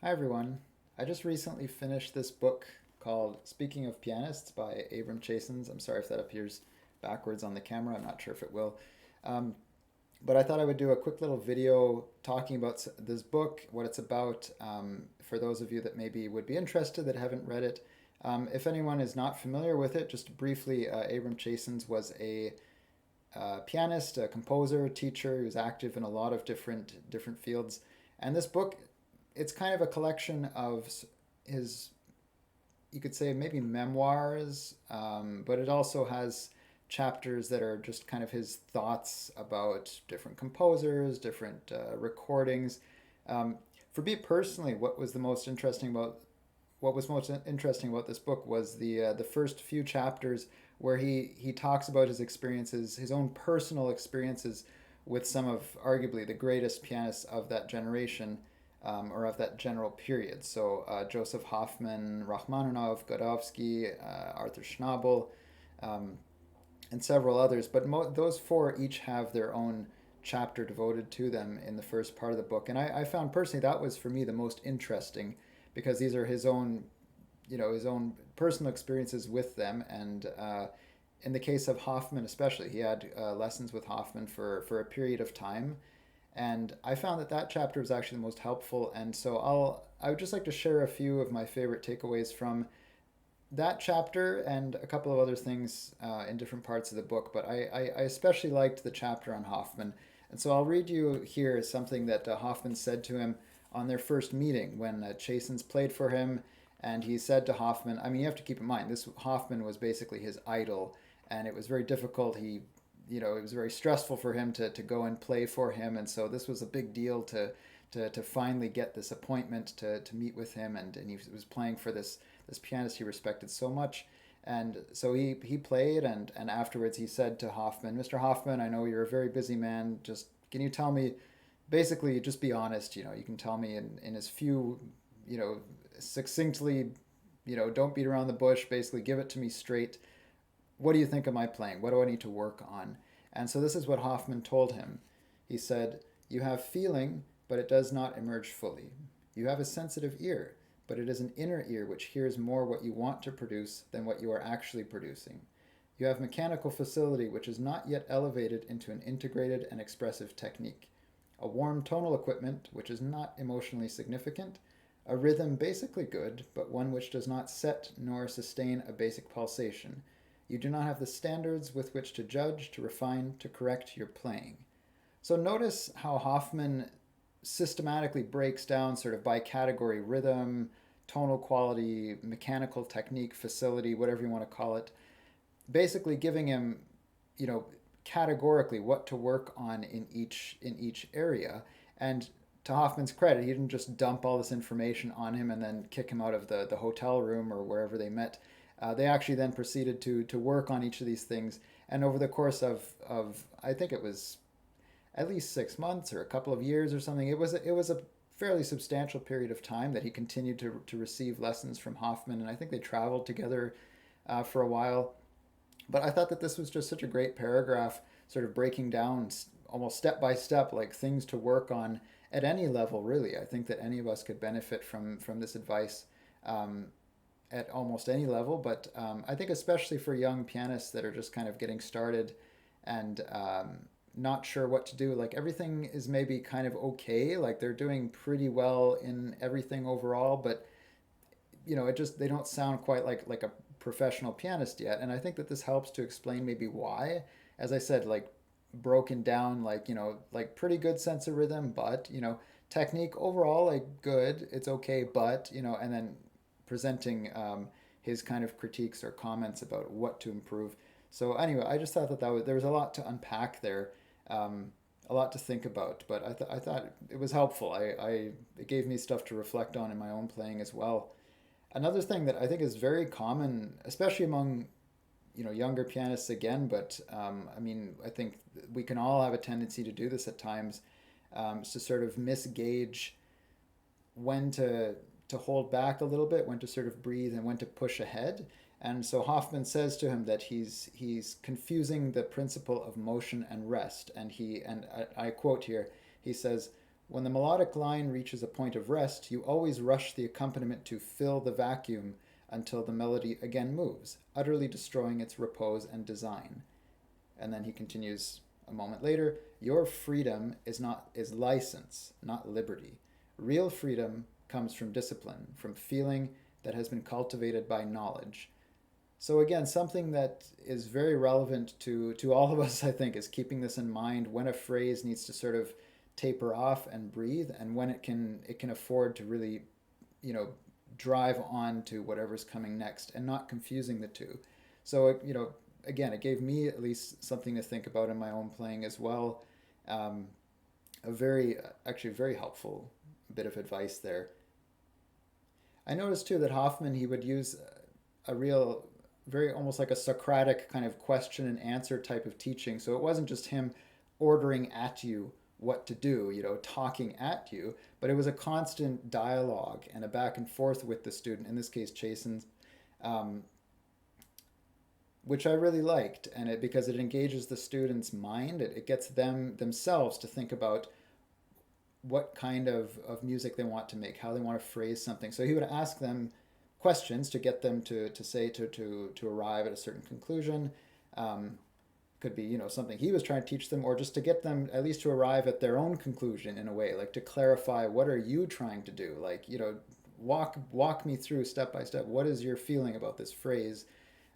Hi everyone. I just recently finished this book called Speaking of Pianists by Abram Chasins. I'm sorry if that appears backwards on the camera. I'm not sure if it will. Um, but I thought I would do a quick little video talking about this book, what it's about, for those of you that maybe would be interested that haven't read it. If anyone is not familiar with it, just briefly, Abram Chasins was a pianist, a composer, a teacher. He was active in a lot of different fields. And this book, it's kind of a collection of his, you could say maybe memoirs, but it also has chapters that are just kind of his thoughts about different composers, different recordings. Um, for me personally, what was most interesting about this book was the first few chapters where he talks about his experiences, his own personal experiences with some of arguably the greatest pianists of that generation, or of that general period. So Josef Hofmann, Rachmaninoff, Godowsky, Arthur Schnabel, um, and several others. But those four each have their own chapter devoted to them in the first part of the book. And I found personally that was for me the most interesting because these are his own, his own personal experiences with them. And in the case of Hofmann, especially, he had lessons with Hofmann for a period of time, and I found that that chapter was actually the most helpful. And so I would just like to share a few of my favorite takeaways from that chapter and a couple of other things in different parts of the book. But I especially liked the chapter on Hofmann. And so I'll read you here something that Hofmann said to him on their first meeting when Chasins played for him. And he said to Hofmann, I mean, you have to keep in mind, this Hofmann was basically his idol, and it was very difficult. It was very stressful for him to go and play for him. And so this was a big deal to finally get this appointment to meet with him. And he was playing for this pianist he respected so much. And so he played, and afterwards he said to Hofmann, Mr. Hofmann, I know you're a very busy man. Just can you tell me, basically, just be honest. You can tell me in as few, succinctly, don't beat around the bush. Basically, give it to me straight. What do you think of my playing? What do I need to work on? And so this is what Hofmann told him. He said, you have feeling, but it does not emerge fully. You have a sensitive ear, but it is an inner ear which hears more what you want to produce than what you are actually producing. You have mechanical facility which is not yet elevated into an integrated and expressive technique. A warm tonal equipment which is not emotionally significant. A rhythm basically good, but one which does not set nor sustain a basic pulsation. You do not have the standards with which to judge, to refine, to correct your playing. So notice how Hofmann systematically breaks down sort of by category rhythm, tonal quality, mechanical technique, facility, whatever you want to call it, basically giving him, you know, categorically what to work on in each area. And to Hoffman's credit, he didn't just dump all this information on him and then kick him out of the hotel room or wherever they met. They actually then proceeded to work on each of these things. And over the course of I think it was at least 6 months or a couple of years or something, it was a fairly substantial period of time that he continued to receive lessons from Hofmann. And I think they traveled together for a while. But I thought that this was just such a great paragraph, sort of breaking down almost step by step, like things to work on at any level, really. I think that any of us could benefit from this advice um, at almost any level. But I think especially for young pianists that are just kind of getting started and not sure what to do. Like everything is maybe kind of okay. Like they're doing pretty well in everything overall, but it just they don't sound quite like a professional pianist yet. And I think that this helps to explain maybe why. As I said, like broken down, like pretty good sense of rhythm, but technique overall like good, it's okay, but and then presenting his kind of critiques or comments about what to improve. So anyway, I just thought that there was a lot to unpack there, um, a lot to think about. But I thought it was helpful. It gave me stuff to reflect on in my own playing as well. Another thing that I think is very common, especially among younger pianists again, but I mean I think we can all have a tendency to do this at times, is to sort of misgauge when to hold back a little bit, when to sort of breathe, and when to push ahead. And so Hoffman says to him that he's confusing the principle of motion and rest. And I quote here, he says, When the melodic line reaches a point of rest, you always rush the accompaniment to fill the vacuum until the melody again moves, utterly destroying its repose and design. And then he continues a moment later, your freedom is license, not liberty. Real freedom comes from discipline, from feeling that has been cultivated by knowledge. So again, something that is very relevant to all of us, I think, is keeping this in mind when a phrase needs to sort of taper off and breathe, and when it can afford to really, you know, drive on to whatever's coming next, and not confusing the two. So again, it gave me at least something to think about in my own playing as well. Um, a very actually very helpful bit of advice there. I noticed too that Hoffman, he would use a real, very almost like a Socratic kind of question and answer type of teaching. So it wasn't just him ordering at you what to do, talking at you, but it was a constant dialogue and a back and forth with the student, in this case, Chasins, um, which I really liked. And because it engages the student's mind, it gets them themselves to think about what kind of music they want to make, how they want to phrase something. So he would ask them questions to get them to say to arrive at a certain conclusion. Could be something he was trying to teach them, or just to get them at least to arrive at their own conclusion in a way, like to clarify, what are you trying to do? Like, walk me through step by step. What is your feeling about this phrase,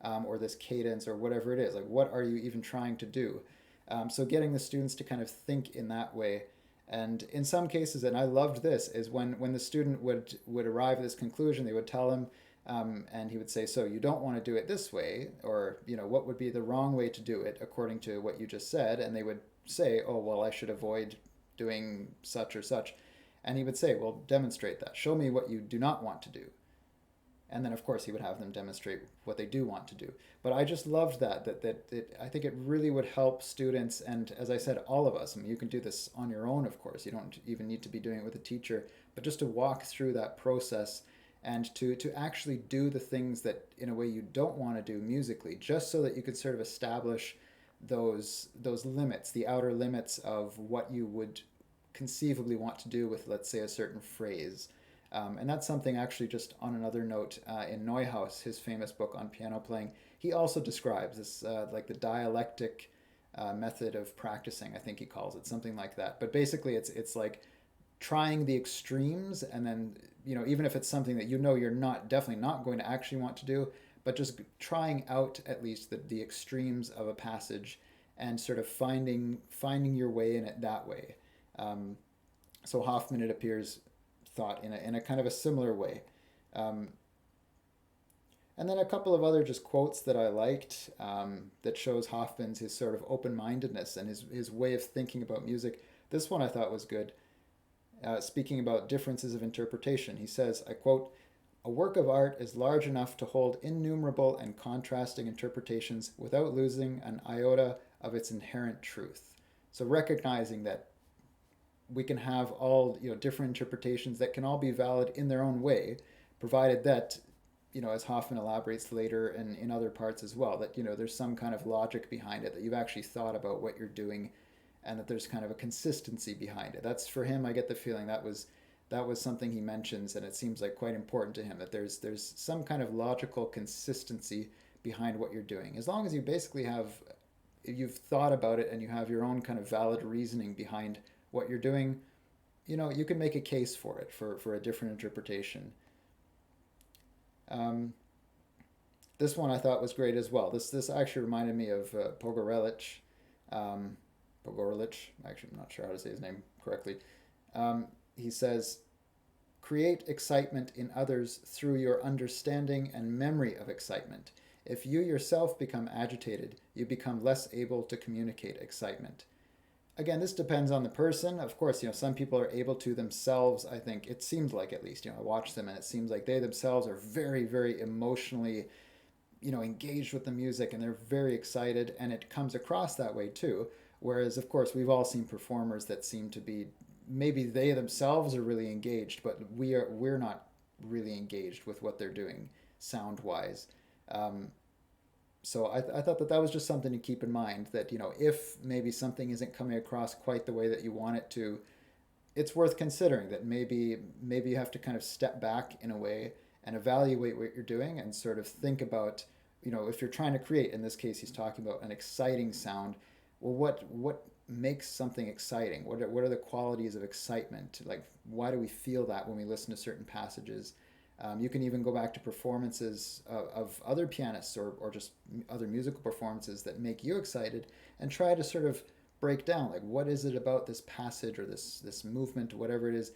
or this cadence, or whatever it is? Like, what are you even trying to do? So getting the students to kind of think in that way. And in some cases, and I loved this, is when the student would arrive at this conclusion, they would tell him, and he would say, so you don't want to do it this way, or what would be the wrong way to do it according to what you just said? And they would say, oh, well, I should avoid doing such or such. And he would say, well, demonstrate that. Show me what you do not want to do. And then, of course, he would have them demonstrate what they do want to do. But I just loved that I think it really would help students. And as I said, all of us. I mean, you can do this on your own, of course. You don't even need to be doing it with a teacher. But just to walk through that process, and to actually do the things that, in a way, you don't want to do musically, just so that you could sort of establish those limits, the outer limits of what you would conceivably want to do with, let's say, a certain phrase. And that's something, actually, just on another note, in Neuhaus, his famous book on piano playing, he also describes this, like the dialectic method of practicing, I think he calls it, something like that. But basically, it's like trying the extremes, and then, even if it's something that you're definitely not going to actually want to do, but just trying out at least the extremes of a passage, and sort of finding your way in it that way. So Hoffman, it appears, thought in a kind of a similar way. And then a couple of other just quotes that I liked, that shows his sort of open-mindedness and his way of thinking about music. This one I thought was good. Speaking about differences of interpretation, he says, I quote, "A work of art is large enough to hold innumerable and contrasting interpretations without losing an iota of its inherent truth." So recognizing that we can have all different interpretations that can all be valid in their own way, provided that, as Hoffman elaborates later and in other parts as well, that there's some kind of logic behind it, that you've actually thought about what you're doing, and that there's kind of a consistency behind it. That's, for him, I get the feeling that was something he mentions, and it seems like quite important to him, that there's some kind of logical consistency behind what you're doing. As long as you basically you've thought about it, and you have your own kind of valid reasoning behind what you're doing, you can make a case for it, for a different interpretation. This one I thought was great as well. This actually reminded me of Pogorelic. Actually, I'm not sure how to say his name correctly. He says, "Create excitement in others through your understanding and memory of excitement. If you yourself become agitated, you become less able to communicate excitement." Again, this depends on the person. Of course, some people are able to themselves, I think, it seems like, at least, I watch them, and it seems like they themselves are very, very emotionally, engaged with the music, and they're very excited, and it comes across that way too. Whereas, of course, we've all seen performers that seem to be, maybe they themselves are really engaged, but we're not really engaged with what they're doing sound-wise. So I thought that was just something to keep in mind, that if maybe something isn't coming across quite the way that you want it to, it's worth considering that maybe you have to kind of step back in a way and evaluate what you're doing and sort of think about, if you're trying to create, in this case he's talking about an exciting sound. Well, what makes something exciting? What are the qualities of excitement? Like, why do we feel that when we listen to certain passages? You can even go back to performances of other pianists, or just other musical performances that make you excited, and try to sort of break down, like, what is it about this passage or this movement, whatever it is,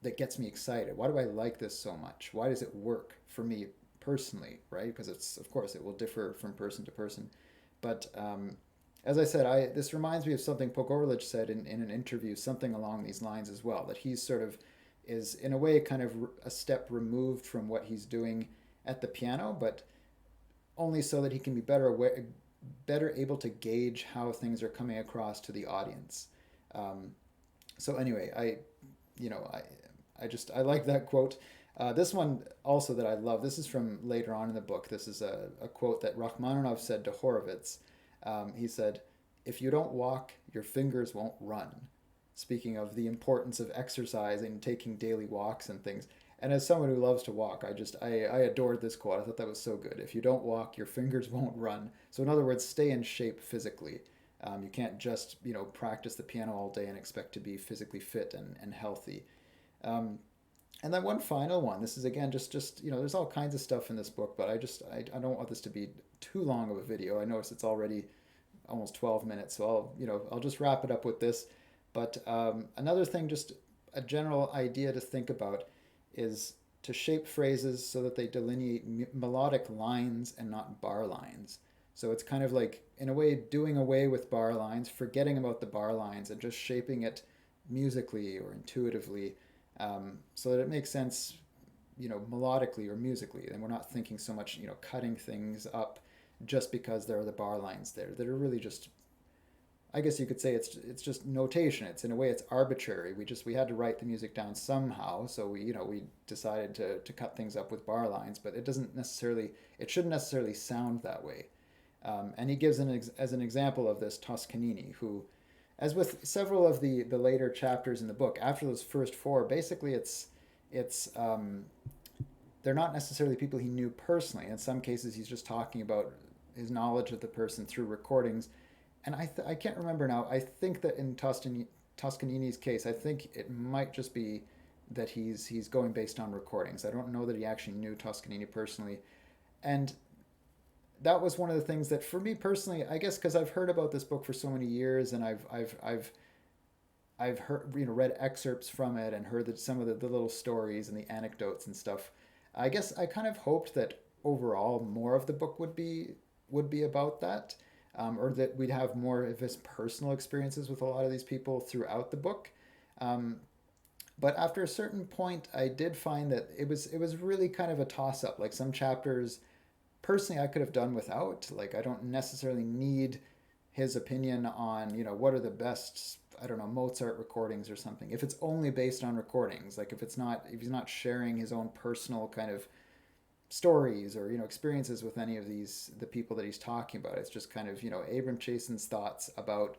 that gets me excited? Why do I like this so much? Why does it work for me personally, right? Because it's, of course, it will differ from person to person. But as I said, this reminds me of something Pogorlich said in an interview, something along these lines as well, that he's sort of is in a way kind of a step removed from what he's doing at the piano, but only so that he can be better able to gauge how things are coming across to the audience. So anyway, I like that quote. This one also that I love. This is from later on in the book. This is a quote that Rachmaninoff said to Horowitz. He said, "If you don't walk, your fingers won't run." Speaking of the importance of exercise and taking daily walks and things. And as someone who loves to walk, I adored this quote. I thought that was so good. If you don't walk, your fingers won't run. So in other words, stay in shape physically. You can't just practice the piano all day and expect to be physically fit and healthy. And then one final one. This is again just there's all kinds of stuff in this book, but I don't want this to be too long of a video. I notice it's already almost 12 minutes, so I'll just wrap it up with this. But another thing, just a general idea to think about, is to shape phrases so that they delineate melodic lines and not bar lines. So it's kind of like, in a way, doing away with bar lines, forgetting about the bar lines, and just shaping it musically or intuitively, so that it makes sense, melodically or musically. And we're not thinking so much, cutting things up just because there are the bar lines there that are really just, I guess you could say it's just notation. It's, in a way, it's arbitrary. We had to write the music down somehow, so we decided to cut things up with bar lines, but it shouldn't necessarily sound that way. And he gives as an example of this Toscanini, who, as with several of the later chapters in the book, after those first four, basically it's they're not necessarily people he knew personally. In some cases, he's just talking about his knowledge of the person through recordings. And I can't remember now. I think that in Toscanini's case, I think it might just be that he's going based on recordings. I don't know that he actually knew Toscanini personally. And that was one of the things that, for me personally, I guess because I've heard about this book for so many years, and I've heard, read excerpts from it and heard that some of the little stories and the anecdotes and stuff. I guess I kind of hoped that overall more of the book would be about that. Or that we'd have more of his personal experiences with a lot of these people throughout the book. But after a certain point, I did find that it was really kind of a toss-up. Like, some chapters, personally, I could have done without. Like, I don't necessarily need his opinion on, what are the best, I don't know, Mozart recordings or something. If it's only based on recordings, like if he's not sharing his own personal kind of stories or experiences with any of the people that he's talking about, it's just kind of Abram Chasins' thoughts about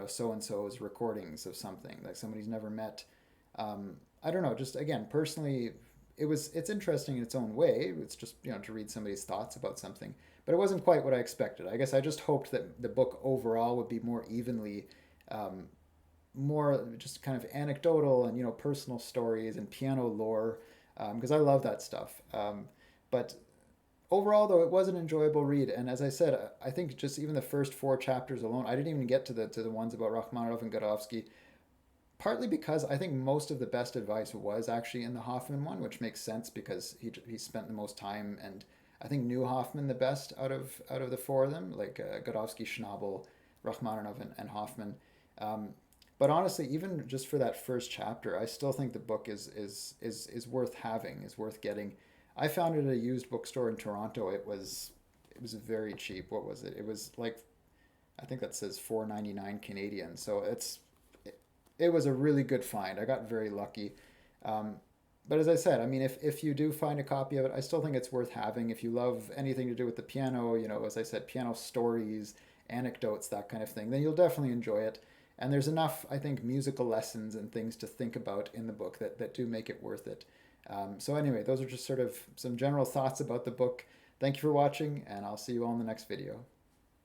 so and so's recordings of something, like somebody he's never met. I don't know, just again, personally, it's interesting in its own way. It's just to read somebody's thoughts about something, but it wasn't quite what I expected. I guess I just hoped that the book overall would be more evenly more just kind of anecdotal and personal stories and piano lore, because I love that stuff. But overall, though, it was an enjoyable read. And as I said, I think just even the first four chapters alone, I didn't even get to the ones about Rachmaninoff and Godowsky, partly because I think most of the best advice was actually in the Hofmann one, which makes sense because he spent the most time, and I think knew Hofmann the best out of the four of them, like Godowsky, Schnabel, Rachmaninoff, and Hofmann. But honestly, even just for that first chapter, I still think the book is worth having, is worth getting. I found it at a used bookstore in Toronto. It was very cheap. What was it? It was like, I think that says $4.99 Canadian. So it was a really good find. I got very lucky. But as I said, I mean, if you do find a copy of it, I still think it's worth having. If you love anything to do with the piano, as I said, piano stories, anecdotes, that kind of thing, then you'll definitely enjoy it. And there's enough, I think, musical lessons and things to think about in the book that do make it worth it. So anyway, those are just sort of some general thoughts about the book. Thank you for watching, and I'll see you all in the next video.